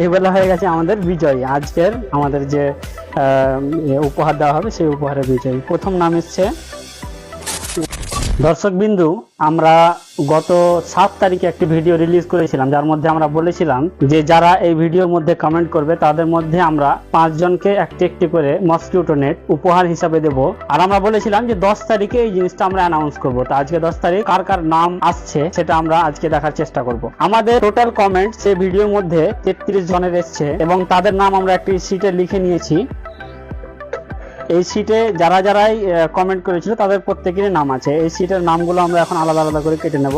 এইবেলা হয়ে গেছে আমাদের বিজয়ী। আজকের আমাদের যে উপহার দেওয়া হবে সেই উপহারের বিজয়ী। প্রথম নাম এসছে দর্শক বিন্দু। আমরা গত 7 তারিখে একটি ভিডিও রিলিজ করেছিলাম, যার মধ্যে আমরা বলেছিলাম যে যারা এই ভিডিওর মধ্যে কমেন্ট করবে তাদের মধ্যে আমরা 5 জনকে একটি একটি করে মসকিউটো নেট উপহার হিসাবে দেব। আর আমরা বলেছিলাম যে 10 তারিখে এই জিনিসটা আমরা অ্যানাউন্স করব। তো আজকে 10 তারিখ, কার কার নাম আসছে সেটা আমরা আজকে দেখার চেষ্টা করব। আমাদের টোটাল কমেন্ট সেই ভিডিওর মধ্যে 33 জনের এসছে এবং তাদের নাম আমরা একটি শিটে লিখে নিয়েছি। এই শিটে যারাই কমেন্ট করেছিল তাদের প্রত্যেকেরই নাম আছে। এই শিটের নামগুলো আমরা এখন আলাদা আলাদা করে কেটে নেব।